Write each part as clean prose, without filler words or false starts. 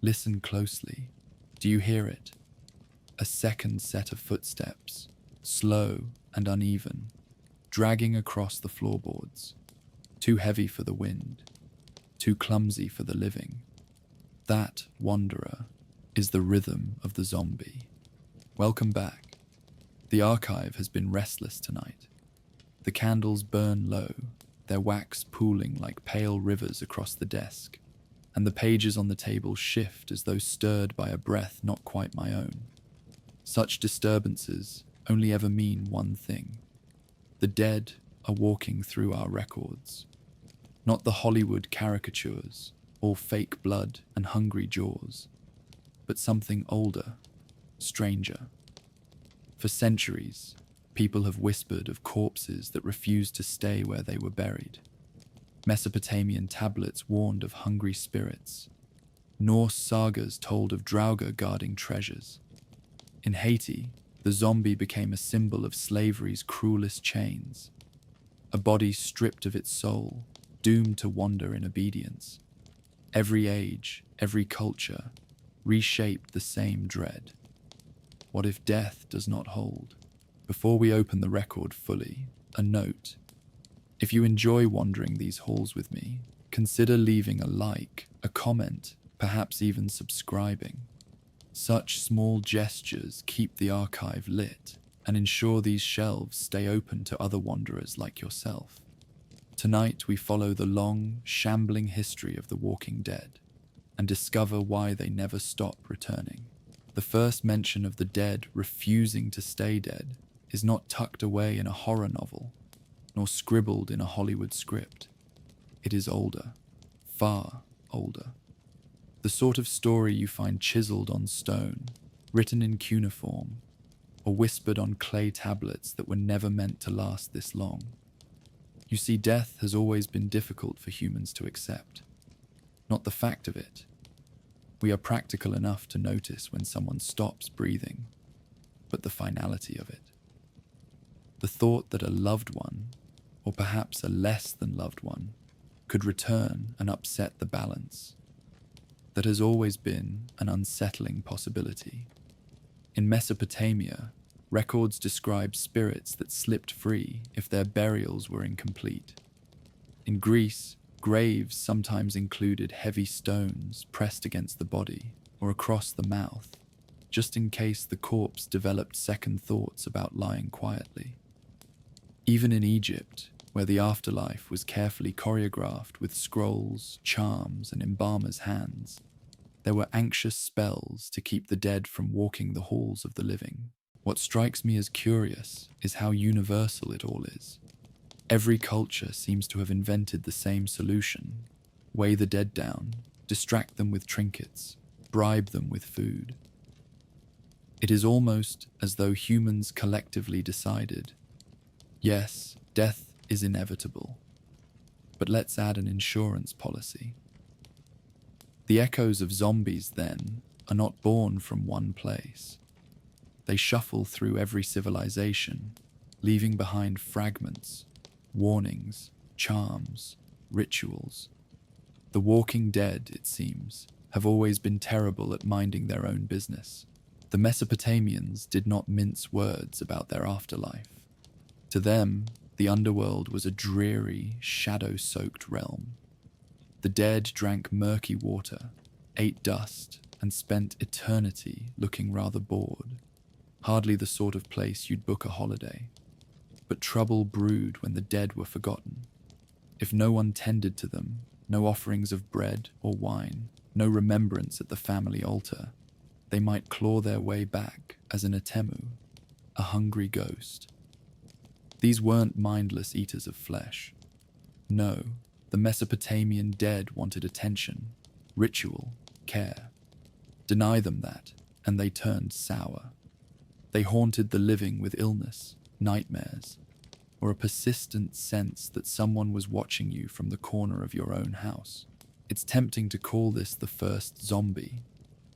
Listen closely. Do you hear it? A second set of footsteps, slow and uneven, dragging across the floorboards. Too heavy for the wind, too clumsy for the living. That, wanderer, is the rhythm of the zombie. Welcome back. The archive has been restless tonight. The candles burn low, their wax pooling like pale rivers across the desk, and the pages on the table shift as though stirred by a breath not quite my own. Such disturbances only ever mean one thing. The dead are walking through our records. Not the Hollywood caricatures, all fake blood and hungry jaws, but something older, stranger. For centuries, people have whispered of corpses that refused to stay where they were buried. Mesopotamian tablets warned of hungry spirits. Norse sagas told of Draugr guarding treasures. In Haiti, the zombie became a symbol of slavery's cruelest chains. A body stripped of its soul, doomed to wander in obedience. Every age, every culture, reshaped the same dread. What if death does not hold? Before we open the record fully, a note. If you enjoy wandering these halls with me, consider leaving a like, a comment, perhaps even subscribing. Such small gestures keep the archive lit and ensure these shelves stay open to other wanderers like yourself. Tonight we follow the long, shambling history of the Walking Dead and discover why they never stop returning. The first mention of the dead refusing to stay dead is not tucked away in a horror novel, nor scribbled in a Hollywood script. It is older, far older. The sort of story you find chiseled on stone, written in cuneiform, or whispered on clay tablets that were never meant to last this long. You see, death has always been difficult for humans to accept. Not the fact of it. We are practical enough to notice when someone stops breathing, but the finality of it. The thought that a loved one, or perhaps a less than loved one, could return and upset the balance. That has always been an unsettling possibility. In Mesopotamia, records describe spirits that slipped free if their burials were incomplete. In Greece, graves sometimes included heavy stones pressed against the body or across the mouth, just in case the corpse developed second thoughts about lying quietly. Even in Egypt, where the afterlife was carefully choreographed with scrolls, charms, and embalmers' hands, there were anxious spells to keep the dead from walking the halls of the living. What strikes me as curious is how universal it all is. Every culture seems to have invented the same solution: weigh the dead down, distract them with trinkets, bribe them with food. It is almost as though humans collectively decided, yes, death is inevitable, but let's add an insurance policy. The echoes of zombies, then, are not born from one place. They shuffle through every civilization, leaving behind fragments, warnings, charms, rituals. The Walking Dead, it seems, have always been terrible at minding their own business. The Mesopotamians did not mince words about their afterlife. To them, the underworld was a dreary, shadow-soaked realm. The dead drank murky water, ate dust, and spent eternity looking rather bored. Hardly the sort of place you'd book a holiday. But trouble brewed when the dead were forgotten. If no one tended to them, no offerings of bread or wine, no remembrance at the family altar, they might claw their way back as an atemu, a hungry ghost. These weren't mindless eaters of flesh. No, the Mesopotamian dead wanted attention, ritual, care. Deny them that, and they turned sour. They haunted the living with illness, nightmares, or a persistent sense that someone was watching you from the corner of your own house. It's tempting to call this the first zombie,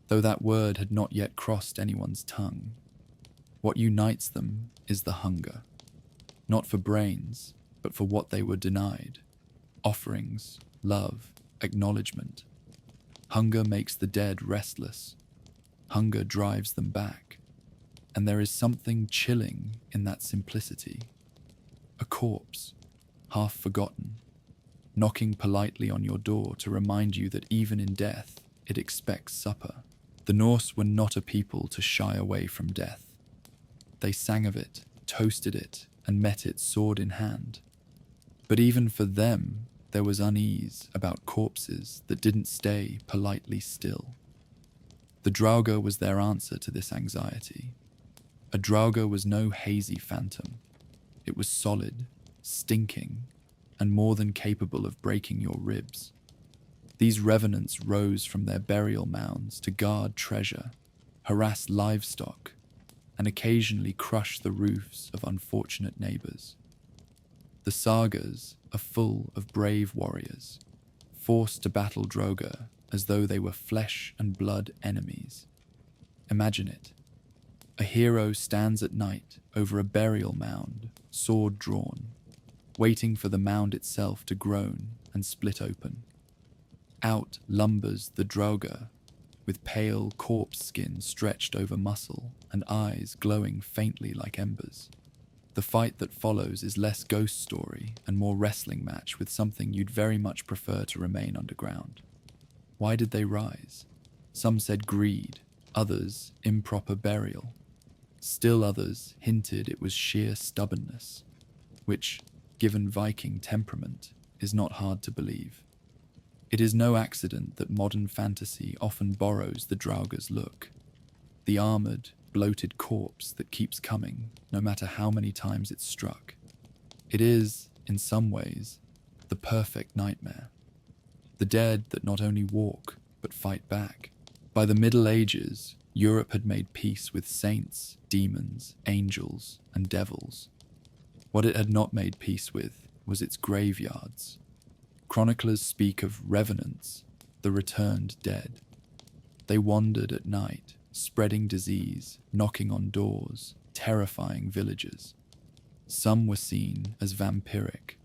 though that word had not yet crossed anyone's tongue. What unites them is the hunger, not for brains, but for what they were denied: offerings, love, acknowledgement. Hunger makes the dead restless. Hunger drives them back. And there is something chilling in that simplicity. A corpse, half forgotten, knocking politely on your door to remind you that even in death, it expects supper. The Norse were not a people to shy away from death. They sang of it, toasted it, and met it sword in hand. But even for them, there was unease about corpses that didn't stay politely still. The Draugr was their answer to this anxiety. A Draugr was no hazy phantom. It was solid, stinking, and more than capable of breaking your ribs. These revenants rose from their burial mounds to guard treasure, harass livestock, and occasionally crush the roofs of unfortunate neighbors. The sagas are full of brave warriors, forced to battle Draugr as though they were flesh and blood enemies. Imagine it. A hero stands at night over a burial mound, sword drawn, waiting for the mound itself to groan and split open. Out lumbers the Draugr, with pale corpse skin stretched over muscle and eyes glowing faintly like embers. The fight that follows is less ghost story and more wrestling match with something you'd very much prefer to remain underground. Why did they rise? Some said greed, others improper burial. Still others hinted it was sheer stubbornness, which, given Viking temperament, is not hard to believe. It is no accident that modern fantasy often borrows the Draugr's look. The armoured, bloated corpse that keeps coming, no matter how many times it's struck. It is, in some ways, the perfect nightmare. The dead that not only walk, but fight back. By the Middle Ages, Europe had made peace with saints, demons, angels, and devils. What it had not made peace with was its graveyards. Chroniclers speak of revenants, the returned dead. They wandered at night, spreading disease, knocking on doors, terrifying villagers. Some were seen as vampiric.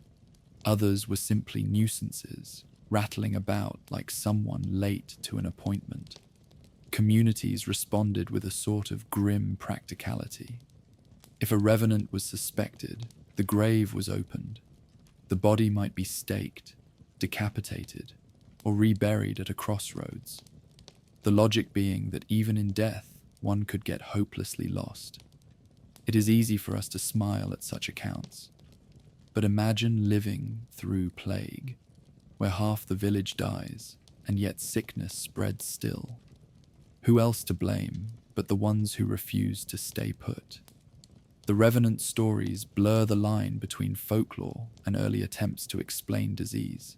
Others were simply nuisances, rattling about like someone late to an appointment. Communities responded with a sort of grim practicality. If a revenant was suspected, the grave was opened. The body might be staked, decapitated, or reburied at a crossroads. The logic being that even in death, one could get hopelessly lost. It is easy for us to smile at such accounts. But imagine living through plague, where half the village dies, and yet sickness spreads still. Who else to blame but the ones who refuse to stay put? The revenant stories blur the line between folklore and early attempts to explain disease.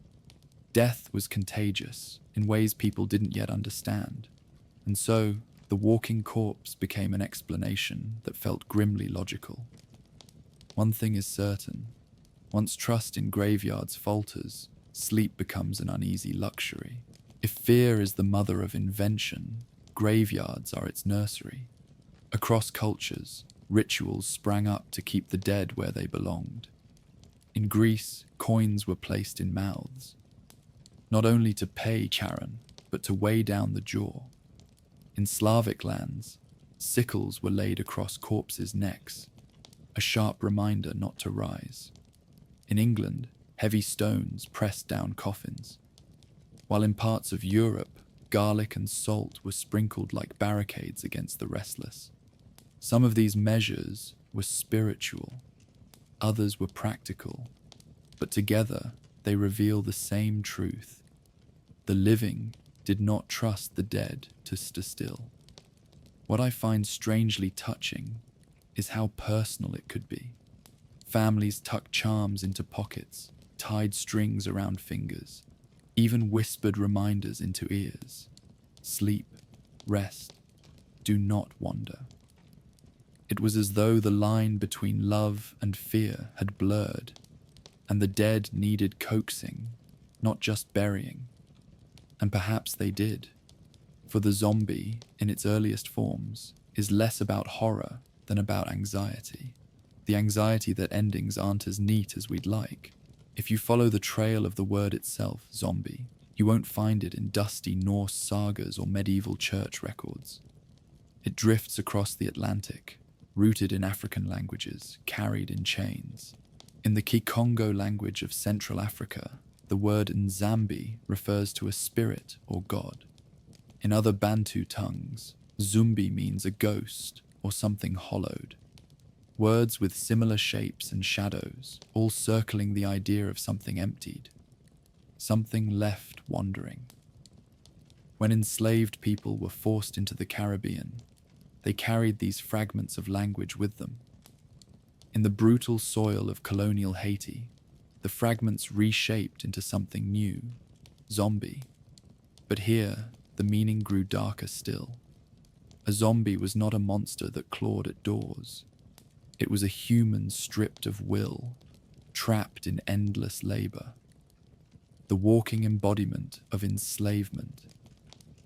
Death was contagious in ways people didn't yet understand, and so the walking corpse became an explanation that felt grimly logical. One thing is certain: once trust in graveyards falters, sleep becomes an uneasy luxury. If fear is the mother of invention, graveyards are its nursery. Across cultures, rituals sprang up to keep the dead where they belonged. In Greece, coins were placed in mouths, not only to pay Charon, but to weigh down the jaw. In Slavic lands, sickles were laid across corpses' necks, a sharp reminder not to rise. In England, heavy stones pressed down coffins, while in parts of Europe, garlic and salt were sprinkled like barricades against the restless. Some of these measures were spiritual, others were practical, but together they reveal the same truth. The living did not trust the dead to stand still. What I find strangely touching is how personal it could be. Families tucked charms into pockets, tied strings around fingers, even whispered reminders into ears. Sleep, rest, do not wander. It was as though the line between love and fear had blurred, and the dead needed coaxing, not just burying. And perhaps they did, for the zombie, in its earliest forms, is less about horror than about anxiety. The anxiety that endings aren't as neat as we'd like. If you follow the trail of the word itself, zombie, You won't find it in dusty Norse sagas or medieval church records. It drifts across the Atlantic, rooted in African languages, carried in chains. In the Kikongo language of Central Africa, the word Nzambi refers to a spirit or god. In other Bantu tongues, Zumbi means a ghost or something hollowed. Words with similar shapes and shadows, all circling the idea of something emptied, something left wandering. When enslaved people were forced into the Caribbean, they carried these fragments of language with them. In the brutal soil of colonial Haiti, the fragments reshaped into something new, zombie. But here, the meaning grew darker still. A zombie was not a monster that clawed at doors. It was a human stripped of will, trapped in endless labor. The walking embodiment of enslavement,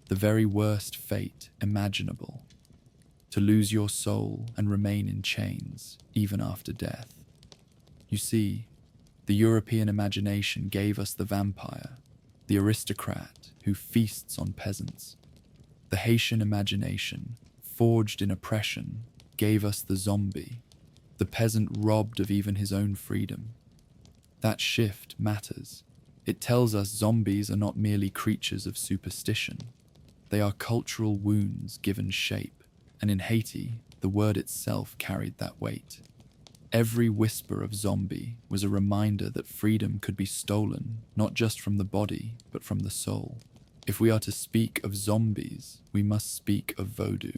the very worst fate imaginable. To lose your soul and remain in chains, even after death. You see, the European imagination gave us the vampire, the aristocrat who feasts on peasants. The Haitian imagination, forged in oppression, gave us the zombie, the peasant robbed of even his own freedom. That shift matters. It tells us zombies are not merely creatures of superstition. They are cultural wounds given shape. And in Haiti, the word itself carried that weight. Every whisper of zombie was a reminder that freedom could be stolen, not just from the body, but from the soul. If we are to speak of zombies, we must speak of voodoo.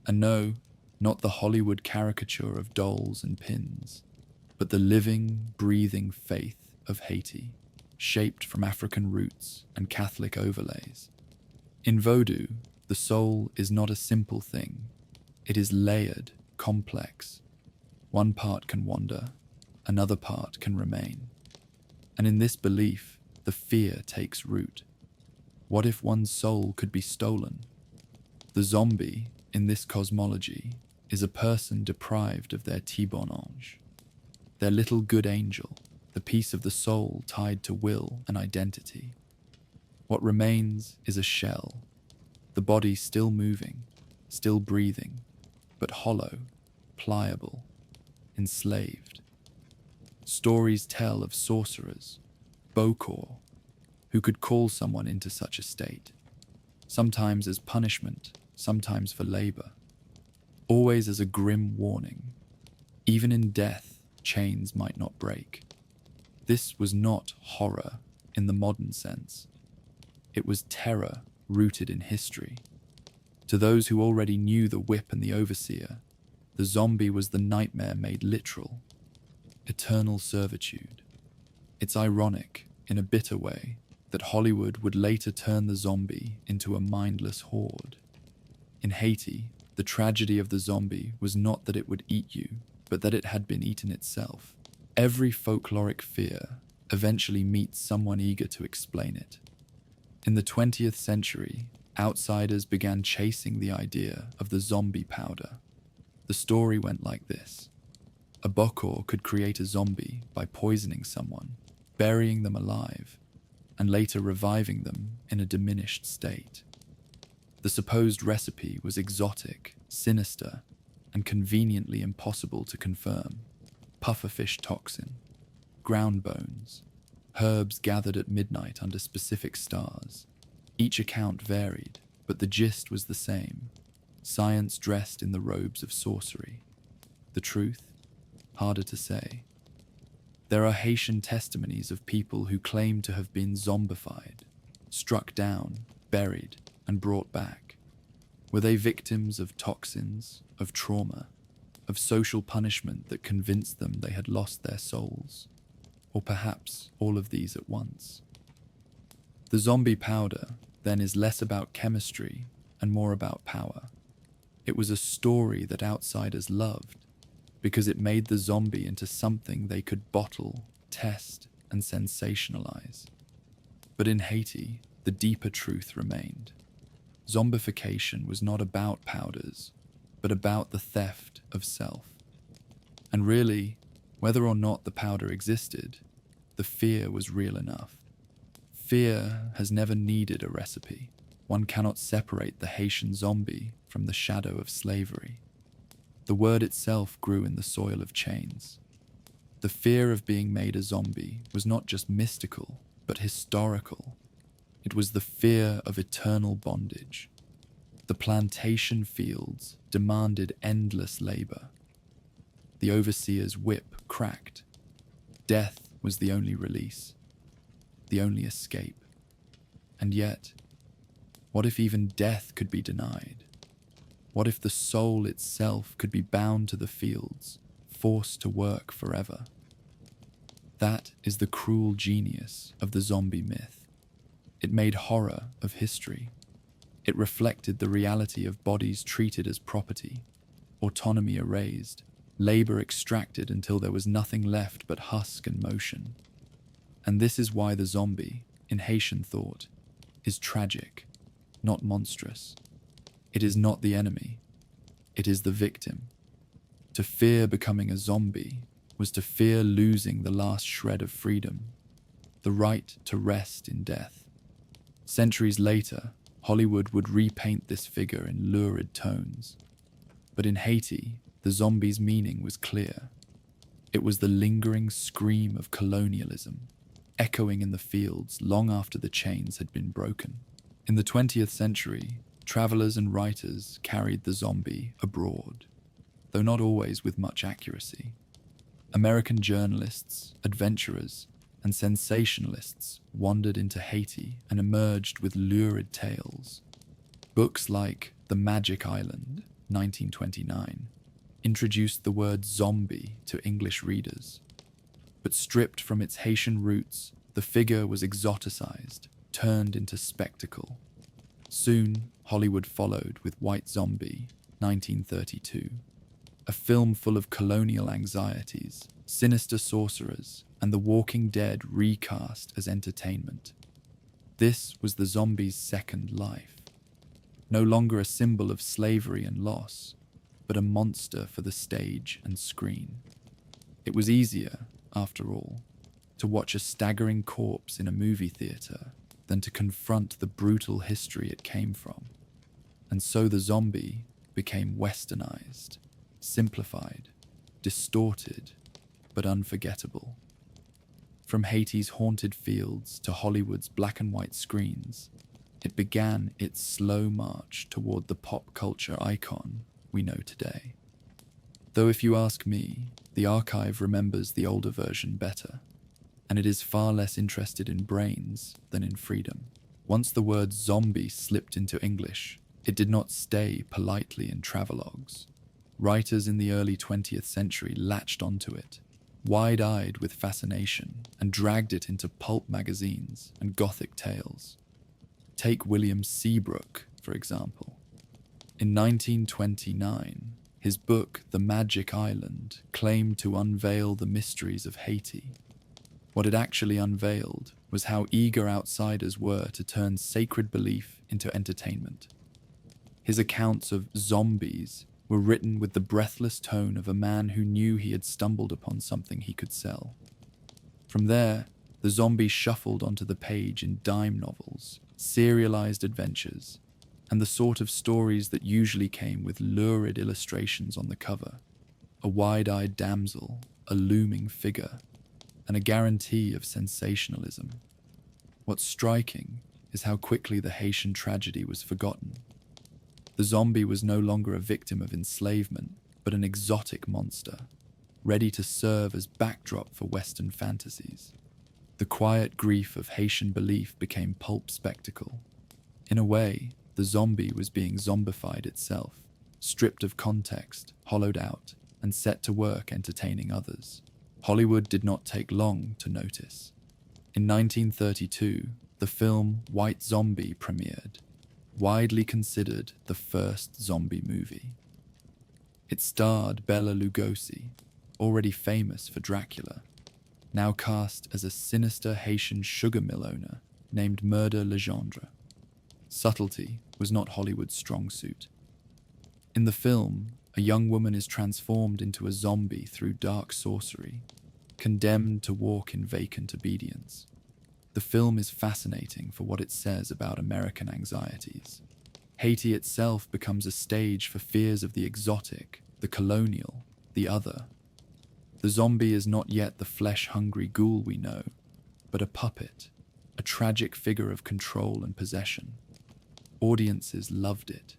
And no, not the Hollywood caricature of dolls and pins, but the living, breathing faith of Haiti, shaped from African roots and Catholic overlays. In voodoo, the soul is not a simple thing. It is layered, complex. One part can wander, another part can remain. And in this belief, the fear takes root. What if one's soul could be stolen? The zombie, in this cosmology, is a person deprived of their bon ange, their little good angel, the piece of the soul tied to will and identity. What remains is a shell, the body still moving, still breathing, but hollow, pliable, enslaved. Stories tell of sorcerers, bokor, who could call someone into such a state, sometimes as punishment, sometimes for labor, always as a grim warning. Even in death, chains might not break. This was not horror in the modern sense. It was terror rooted in history. To those who already knew the whip and the overseer, the zombie was the nightmare made literal. Eternal servitude. It's ironic, in a bitter way, that Hollywood would later turn the zombie into a mindless horde. In Haiti, the tragedy of the zombie was not that it would eat you, but that it had been eaten itself. Every folkloric fear eventually meets someone eager to explain it. In the 20th century, outsiders began chasing the idea of the zombie powder. The story went like this. A bokor could create a zombie by poisoning someone, burying them alive, and later reviving them in a diminished state. The supposed recipe was exotic, sinister, and conveniently impossible to confirm. Pufferfish toxin, ground bones, herbs gathered at midnight under specific stars. Each account varied, but the gist was the same. Science dressed in the robes of sorcery. The truth? Harder to say. There are Haitian testimonies of people who claim to have been zombified, struck down, buried, and brought back. Were they victims of toxins, of trauma, of social punishment that convinced them they had lost their souls? Or perhaps all of these at once? The zombie powder, then, is less about chemistry and more about power. It was a story that outsiders loved because it made the zombie into something they could bottle, test, and sensationalize. But in Haiti, the deeper truth remained. Zombification was not about powders, but about the theft of self. And really, whether or not the powder existed, the fear was real enough. Fear has never needed a recipe. One cannot separate the Haitian zombie from the shadow of slavery. The word itself grew in the soil of chains. The fear of being made a zombie was not just mystical, but historical. It was the fear of eternal bondage. The plantation fields demanded endless labor. The overseer's whip cracked. Death was the only release, the only escape. And yet, what if even death could be denied? What if the soul itself could be bound to the fields, forced to work forever? That is the cruel genius of the zombie myth. It made horror of history. It reflected the reality of bodies treated as property, autonomy erased, labor extracted until there was nothing left but husk and motion. And this is why the zombie, in Haitian thought, is tragic, not monstrous. It is not the enemy. It is the victim. To fear becoming a zombie was to fear losing the last shred of freedom, the right to rest in death. Centuries later, Hollywood would repaint this figure in lurid tones. But in Haiti, the zombie's meaning was clear. It was the lingering scream of colonialism, echoing in the fields long after the chains had been broken. In the 20th century, travelers and writers carried the zombie abroad, though not always with much accuracy. American journalists, adventurers, and sensationalists wandered into Haiti and emerged with lurid tales. Books like The Magic Island, 1929, introduced the word zombie to English readers. But stripped from its Haitian roots, the figure was exoticized, turned into spectacle. Soon, Hollywood followed with White Zombie, 1932, a film full of colonial anxieties, sinister sorcerers, and the Walking Dead recast as entertainment. This was the zombie's second life. No longer a symbol of slavery and loss, but a monster for the stage and screen. It was easier, after all, to watch a staggering corpse in a movie theater than to confront the brutal history it came from. And so the zombie became westernized, simplified, distorted, but unforgettable. From Haiti's haunted fields to Hollywood's black and white screens, it began its slow march toward the pop culture icon we know today. Though if you ask me, the archive remembers the older version better, and it is far less interested in brains than in freedom. Once the word zombie slipped into English, it did not stay politely in travelogues. Writers in the early 20th century latched onto it, wide-eyed with fascination, and dragged it into pulp magazines and gothic tales. Take William Seabrook, for example. In 1929, his book The Magic Island claimed to unveil the mysteries of Haiti. What it actually unveiled was how eager outsiders were to turn sacred belief into entertainment. His accounts of zombies were written with the breathless tone of a man who knew he had stumbled upon something he could sell. From there, the zombie shuffled onto the page in dime novels, serialized adventures, and the sort of stories that usually came with lurid illustrations on the cover. A wide-eyed damsel, a looming figure, and a guarantee of sensationalism. What's striking is how quickly the Haitian tragedy was forgotten. The zombie was no longer a victim of enslavement, but an exotic monster, ready to serve as backdrop for Western fantasies. The quiet grief of Haitian belief became pulp spectacle. In a way, the zombie was being zombified itself, stripped of context, hollowed out, and set to work entertaining others. Hollywood did not take long to notice. In 1932, the film White Zombie premiered, widely considered the first zombie movie. It starred Bela Lugosi, already famous for Dracula, now cast as a sinister Haitian sugar mill owner named Murder Legendre. Subtlety was not Hollywood's strong suit. In the film, a young woman is transformed into a zombie through dark sorcery, condemned to walk in vacant obedience. The film is fascinating for what it says about American anxieties. Haiti itself becomes a stage for fears of the exotic, the colonial, the other. The zombie is not yet the flesh-hungry ghoul we know, but a puppet, a tragic figure of control and possession. Audiences loved it,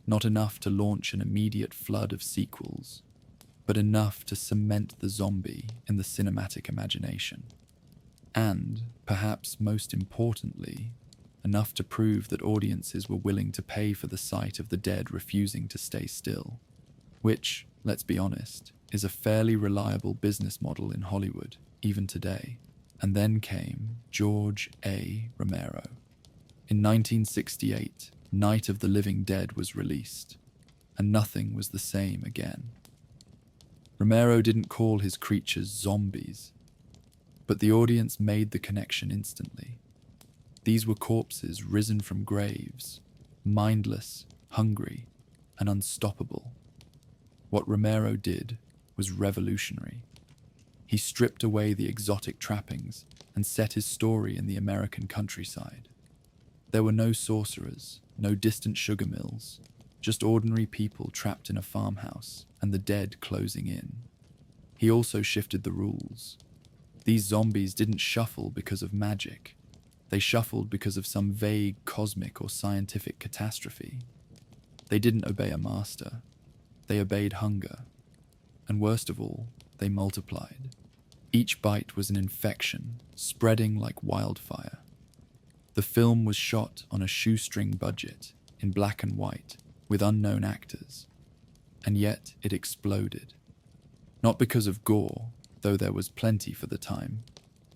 not enough to launch an immediate flood of sequels, but enough to cement the zombie in the cinematic imagination. And, perhaps most importantly, enough to prove that audiences were willing to pay for the sight of the dead refusing to stay still, which, let's be honest, is a fairly reliable business model in Hollywood, even today. And then came George Romero. In 1968, Night of the Living Dead was released, and nothing was the same again. Romero didn't call his creatures zombies, but the audience made the connection instantly. These were corpses risen from graves, mindless, hungry, and unstoppable. What Romero did was revolutionary. He stripped away the exotic trappings and set his story in the American countryside. There were no sorcerers, no distant sugar mills, just ordinary people trapped in a farmhouse and the dead closing in. He also shifted the rules. These zombies didn't shuffle because of magic. They shuffled because of some vague cosmic or scientific catastrophe. They didn't obey a master. They obeyed hunger. And worst of all, they multiplied. Each bite was an infection, spreading like wildfire. The film was shot on a shoestring budget, in black and white, with unknown actors. And yet it exploded. Not because of gore, though there was plenty for the time,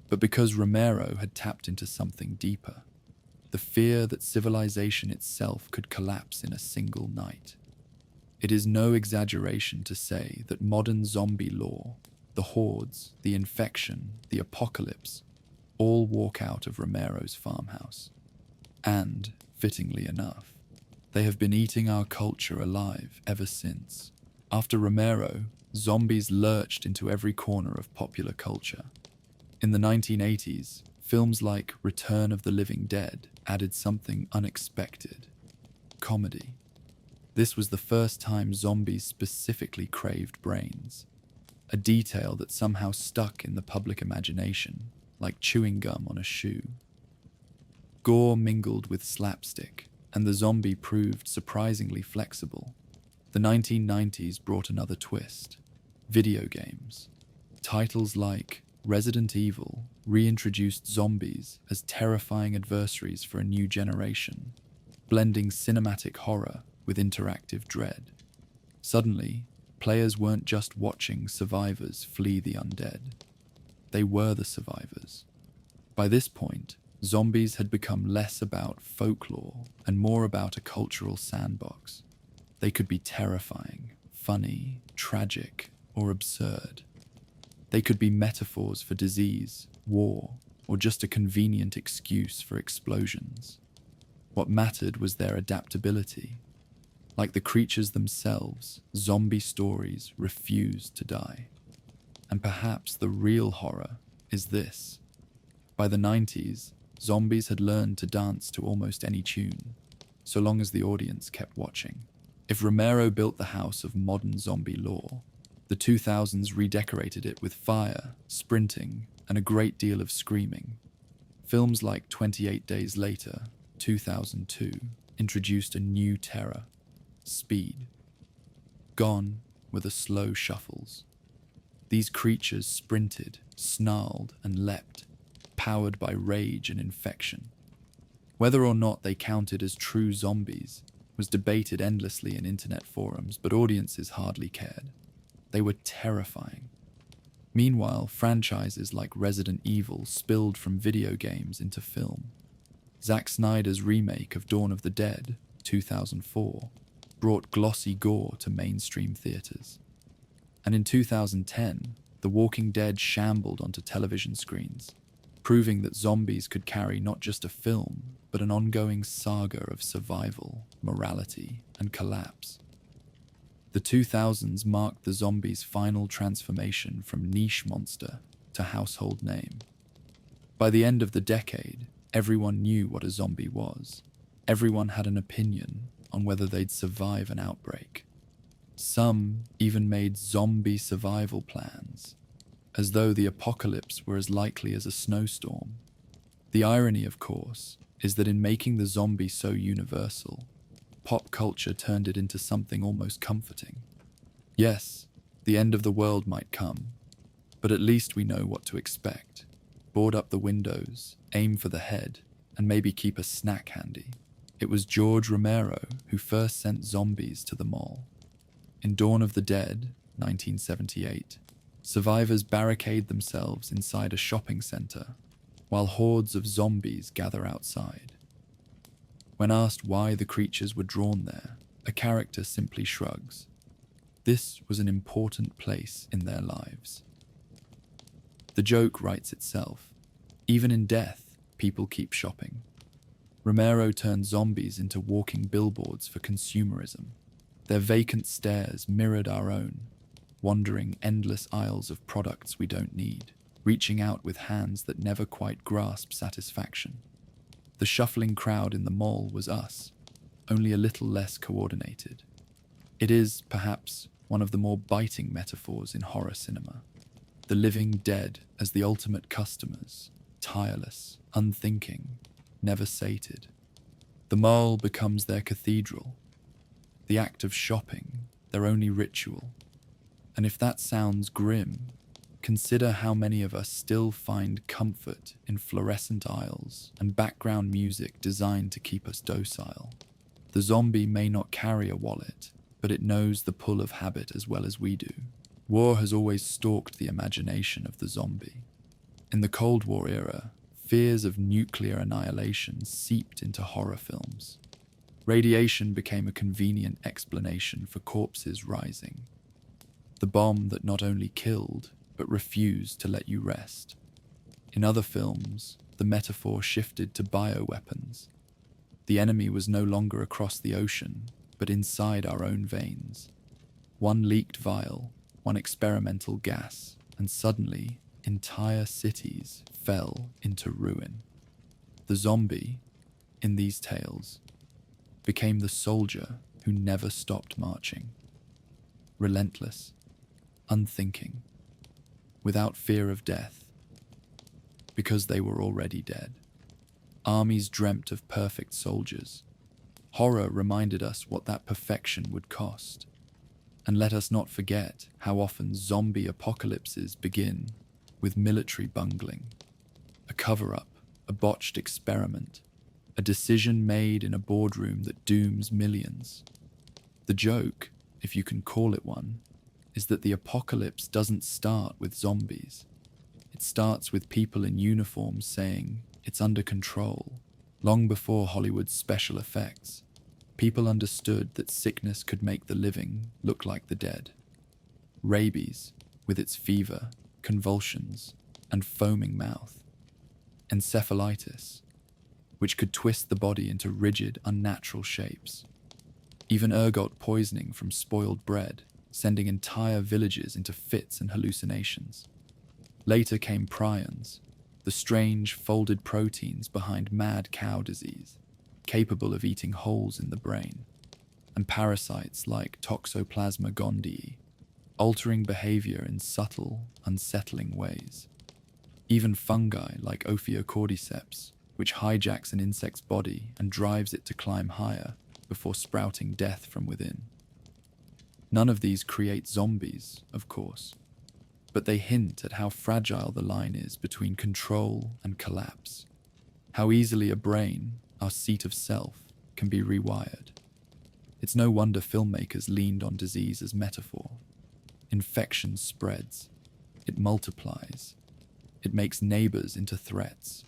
but because Romero had tapped into something deeper. The fear that civilization itself could collapse in a single night. It is no exaggeration to say that modern zombie lore, the hordes, the infection, the apocalypse, all walk out of Romero's farmhouse. And, fittingly enough, they have been eating our culture alive ever since. After Romero, zombies lurched into every corner of popular culture. In the 1980s, films like Return of the Living Dead added something unexpected: comedy. This was the first time zombies specifically craved brains, a detail that somehow stuck in the public imagination, like chewing gum on a shoe. Gore mingled with slapstick, and the zombie proved surprisingly flexible. The 1990s brought another twist: video games. Titles like Resident Evil reintroduced zombies as terrifying adversaries for a new generation, blending cinematic horror with interactive dread. Suddenly, players weren't just watching survivors flee the undead. They were the survivors. By this point, zombies had become less about folklore and more about a cultural sandbox. They could be terrifying, funny, tragic, or absurd. They could be metaphors for disease, war, or just a convenient excuse for explosions. What mattered was their adaptability. Like the creatures themselves, zombie stories refused to die. And perhaps the real horror is this. By the 90s, zombies had learned to dance to almost any tune, so long as the audience kept watching. If Romero built the house of modern zombie lore, the 2000s redecorated it with fire, sprinting, and a great deal of screaming. Films like 28 Days Later, 2002, introduced a new terror: speed. Gone were the slow shuffles. These creatures sprinted, snarled, and leapt, powered by rage and infection. Whether or not they counted as true zombies was debated endlessly in internet forums, but audiences hardly cared. They were terrifying. Meanwhile, franchises like Resident Evil spilled from video games into film. Zack Snyder's remake of Dawn of the Dead, 2004, brought glossy gore to mainstream theaters. And in 2010, The Walking Dead shambled onto television screens, proving that zombies could carry not just a film, but an ongoing saga of survival, morality, and collapse. The 2000s marked the zombie's final transformation from niche monster to household name. By the end of the decade, everyone knew what a zombie was. Everyone had an opinion on whether they'd survive an outbreak. Some even made zombie survival plans, as though the apocalypse were as likely as a snowstorm. The irony, of course, is that in making the zombie so universal, pop culture turned it into something almost comforting. Yes, the end of the world might come, but at least we know what to expect. Board up the windows, aim for the head, and maybe keep a snack handy. It was George Romero who first sent zombies to the mall. In Dawn of the Dead, 1978, survivors barricade themselves inside a shopping center while hordes of zombies gather outside. When asked why the creatures were drawn there, a character simply shrugs. This was an important place in their lives. The joke writes itself. Even in death, people keep shopping. Romero turned zombies into walking billboards for consumerism. Their vacant stares mirrored our own, wandering endless aisles of products we don't need, reaching out with hands that never quite grasp satisfaction. The shuffling crowd in the mall was us, only a little less coordinated. It is, perhaps, one of the more biting metaphors in horror cinema. The living dead as the ultimate customers, tireless, unthinking, never sated. The mall becomes their cathedral, the act of shopping, their only ritual. And if that sounds grim, consider how many of us still find comfort in fluorescent aisles and background music designed to keep us docile. The zombie may not carry a wallet, but it knows the pull of habit as well as we do. War has always stalked the imagination of the zombie. In the Cold War era, fears of nuclear annihilation seeped into horror films. Radiation became a convenient explanation for corpses rising. The bomb that not only killed, but refused to let you rest. In other films, the metaphor shifted to bioweapons. The enemy was no longer across the ocean, but inside our own veins. One leaked vial, one experimental gas, and suddenly, entire cities fell into ruin. The zombie, in these tales, became the soldier who never stopped marching. Relentless, unthinking, without fear of death, because they were already dead. Armies dreamt of perfect soldiers. Horror reminded us what that perfection would cost. And let us not forget how often zombie apocalypses begin with military bungling, a cover-up, a botched experiment, a decision made in a boardroom that dooms millions. The joke, if you can call it one, is that the apocalypse doesn't start with zombies. It starts with people in uniforms saying it's under control. Long before Hollywood's special effects, people understood that sickness could make the living look like the dead. Rabies, with its fever, convulsions, and foaming mouth. Encephalitis, which could twist the body into rigid, unnatural shapes. Even ergot poisoning from spoiled bread, sending entire villages into fits and hallucinations. Later came prions, the strange folded proteins behind mad cow disease, capable of eating holes in the brain, and parasites like Toxoplasma gondii, altering behavior in subtle, unsettling ways. Even fungi like Ophiocordyceps, which hijacks an insect's body and drives it to climb higher before sprouting death from within. None of these create zombies, of course, but they hint at how fragile the line is between control and collapse, how easily a brain, our seat of self, can be rewired. It's no wonder filmmakers leaned on disease as metaphor. Infection spreads, it multiplies, it makes neighbors into threats.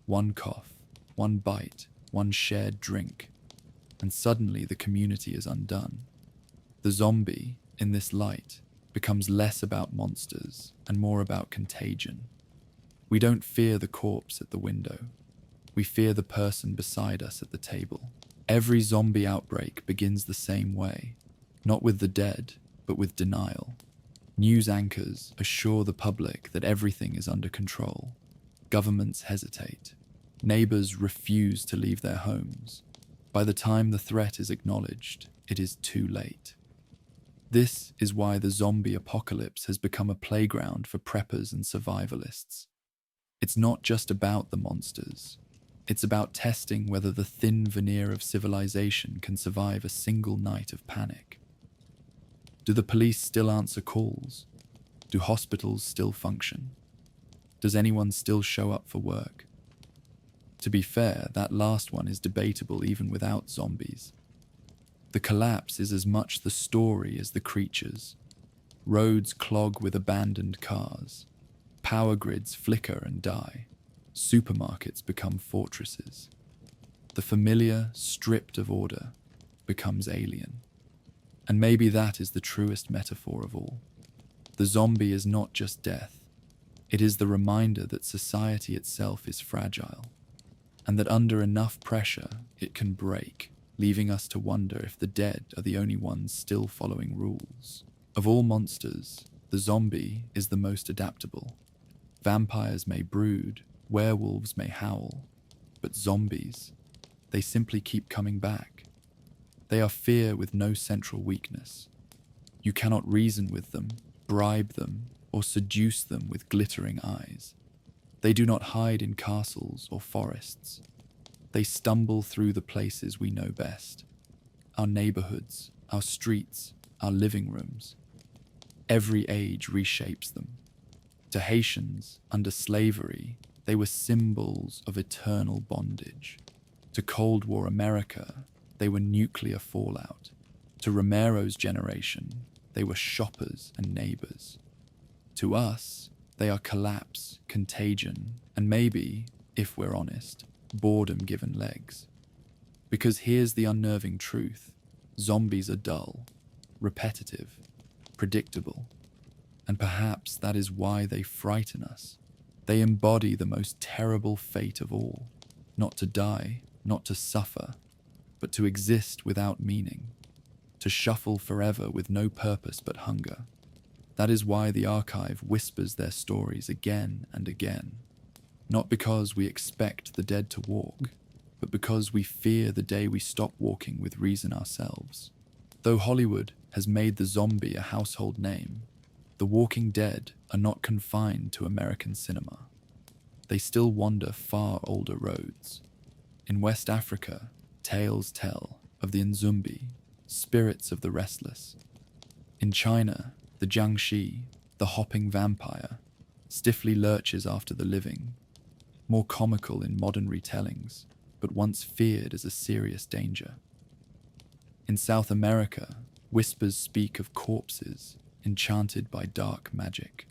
One cough, one bite, one shared drink, and suddenly the community is undone. The zombie, in this light, becomes less about monsters and more about contagion. We don't fear the corpse at the window. We fear the person beside us at the table. Every zombie outbreak begins the same way, not with the dead, but with denial. News anchors assure the public that everything is under control. Governments hesitate. Neighbors refuse to leave their homes. By the time the threat is acknowledged, it is too late. This is why the zombie apocalypse has become a playground for preppers and survivalists. It's not just about the monsters. It's about testing whether the thin veneer of civilization can survive a single night of panic. Do the police still answer calls? Do hospitals still function? Does anyone still show up for work? To be fair, that last one is debatable even without zombies. The collapse is as much the story as the creatures. Roads clog with abandoned cars. Power grids flicker and die. Supermarkets become fortresses. The familiar, stripped of order, becomes alien. And maybe that is the truest metaphor of all. The zombie is not just death. It is the reminder that society itself is fragile, and that under enough pressure, it can break, leaving us to wonder if the dead are the only ones still following rules. Of all monsters, the zombie is the most adaptable. Vampires may brood, werewolves may howl, but zombies, they simply keep coming back. They are fear with no central weakness. You cannot reason with them, bribe them, or seduce them with glittering eyes. They do not hide in castles or forests. They stumble through the places we know best. Our neighborhoods, our streets, our living rooms. Every age reshapes them. To Haitians, under slavery, they were symbols of eternal bondage. To Cold War America, they were nuclear fallout. To Romero's generation, they were shoppers and neighbors. To us, they are collapse, contagion, and maybe, if we're honest, boredom given legs. Because here's the unnerving truth. Zombies are dull, repetitive, predictable. And perhaps that is why they frighten us. They embody the most terrible fate of all. Not to die, not to suffer, but to exist without meaning. To shuffle forever with no purpose but hunger. That is why the archive whispers their stories again and again. Not because we expect the dead to walk, but because we fear the day we stop walking with reason ourselves. Though Hollywood has made the zombie a household name, the walking dead are not confined to American cinema. They still wander far older roads. In West Africa, tales tell of the Nzumbi, spirits of the restless. In China, the Jiangshi, the hopping vampire, stiffly lurches after the living, more comical in modern retellings, but once feared as a serious danger. In South America, whispers speak of corpses enchanted by dark magic,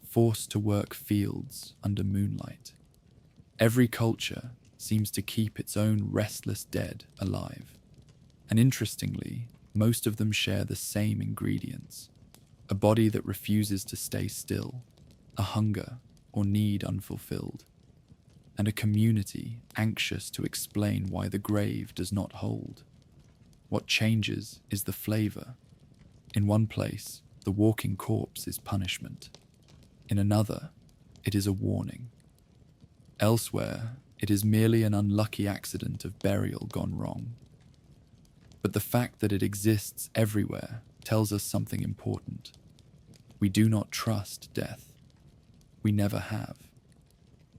forced to work fields under moonlight. Every culture seems to keep its own restless dead alive. And interestingly, most of them share the same ingredients: a body that refuses to stay still, a hunger or need unfulfilled, and a community anxious to explain why the grave does not hold. What changes is the flavor. In one place, the walking corpse is punishment. In another, it is a warning. Elsewhere, it is merely an unlucky accident of burial gone wrong. But the fact that it exists everywhere tells us something important. We do not trust death. We never have.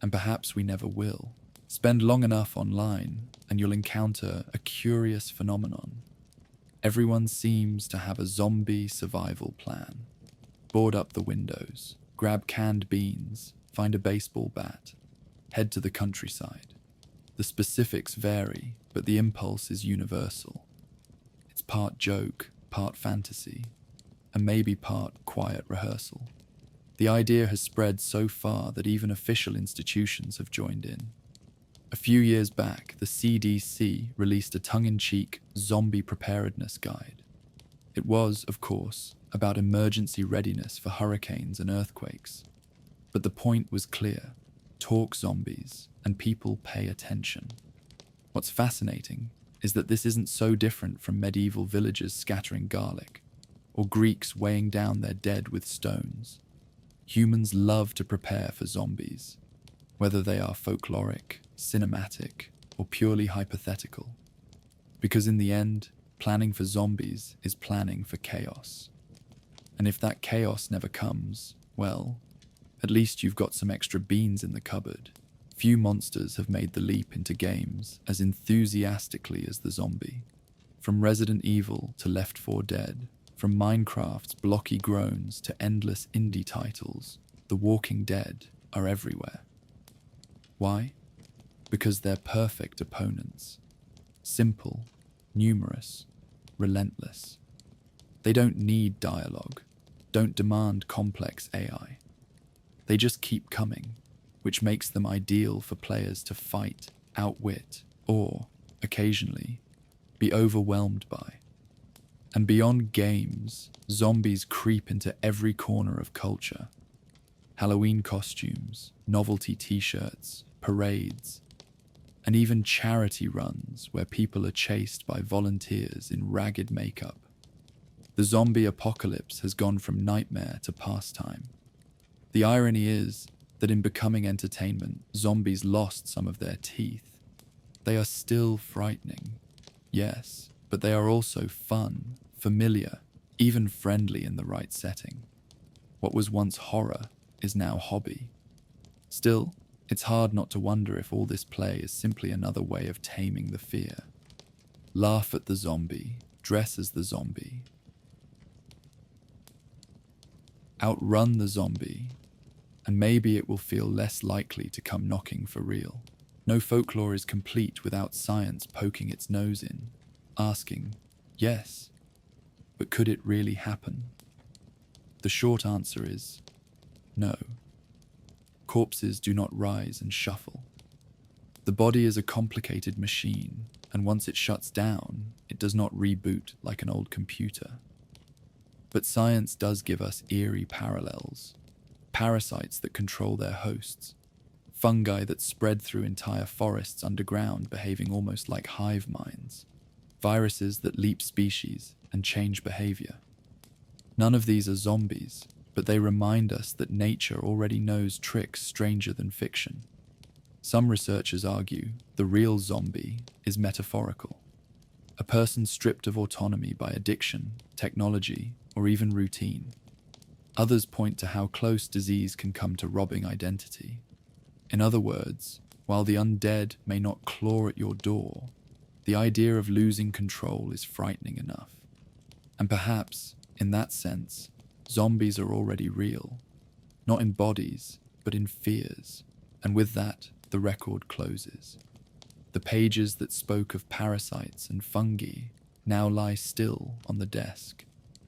And perhaps we never will. Spend long enough online and you'll encounter a curious phenomenon. Everyone seems to have a zombie survival plan. Board up the windows, grab canned beans, find a baseball bat, head to the countryside. The specifics vary, but the impulse is universal. It's part joke, part fantasy, and maybe part quiet rehearsal. The idea has spread so far that even official institutions have joined in. A few years back, the CDC released a tongue-in-cheek zombie preparedness guide. It was, of course, about emergency readiness for hurricanes and earthquakes. But the point was clear: talk zombies, and people pay attention. What's fascinating is that this isn't so different from medieval villagers scattering garlic, or Greeks weighing down their dead with stones. Humans love to prepare for zombies. whether they are folkloric, cinematic, or purely hypothetical. Because in the end, planning for zombies is planning for chaos. And if that chaos never comes, well, at least you've got some extra beans in the cupboard. Few monsters have made the leap into games as enthusiastically as the zombie. From Resident Evil to Left 4 Dead, from Minecraft's blocky groans to endless indie titles, The Walking Dead are everywhere. Why? Because they're perfect opponents. Simple, numerous, relentless. They don't need dialogue, don't demand complex AI. They just keep coming, which makes them ideal for players to fight, outwit, or, occasionally, be overwhelmed by. And beyond games, zombies creep into every corner of culture. Halloween costumes, novelty t-shirts, parades, and even charity runs where people are chased by volunteers in ragged makeup. The zombie apocalypse has gone from nightmare to pastime. The irony is that in becoming entertainment, zombies lost some of their teeth. They are still frightening, yes, but they are also fun, familiar, even friendly in the right setting. What was once horror is now hobby. Still, it's hard not to wonder if all this play is simply another way of taming the fear. Laugh at the zombie, dress as the zombie. Outrun the zombie, and maybe it will feel less likely to come knocking for real. No folklore is complete without science poking its nose in, asking, yes, but could it really happen? The short answer is no. Corpses do not rise and shuffle. The body is a complicated machine, and once it shuts down, it does not reboot like an old computer. But science does give us eerie parallels. Parasites that control their hosts, fungi that spread through entire forests underground behaving almost like hive minds, viruses that leap species and change behavior. None of these are zombies, but they remind us that nature already knows tricks stranger than fiction. Some researchers argue the real zombie is metaphorical, a person stripped of autonomy by addiction, technology, or even routine. Others point to how close disease can come to robbing identity. In other words, while the undead may not claw at your door, the idea of losing control is frightening enough. And perhaps, in that sense, zombies are already real, not in bodies, but in fears. And with that, the record closes. The pages that spoke of parasites and fungi now lie still on the desk,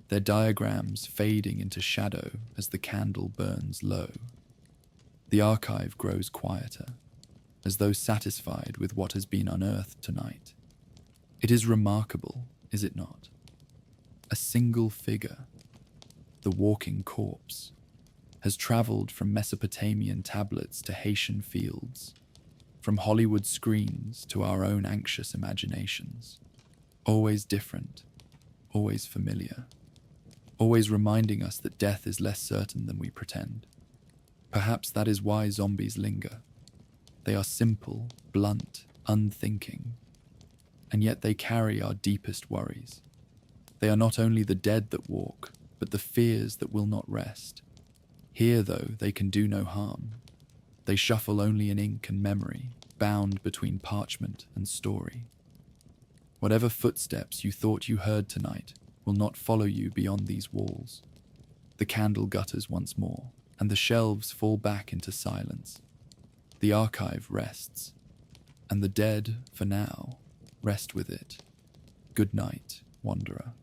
their diagrams fading into shadow as the candle burns low. The archive grows quieter, as though satisfied with what has been unearthed tonight. It is remarkable, is it not? A single figure, the walking corpse, has traveled from Mesopotamian tablets to Haitian fields, from Hollywood screens to our own anxious imaginations. Always different, always familiar, always reminding us that death is less certain than we pretend. Perhaps that is why zombies linger. They are simple, blunt, unthinking, and yet they carry our deepest worries. They are not only the dead that walk, but the fears that will not rest. Here, though, they can do no harm. They shuffle only in ink and memory, bound between parchment and story. Whatever footsteps you thought you heard tonight will not follow you beyond these walls. The candle gutters once more, and the shelves fall back into silence. The archive rests, and the dead, for now, rest with it. Good night, wanderer.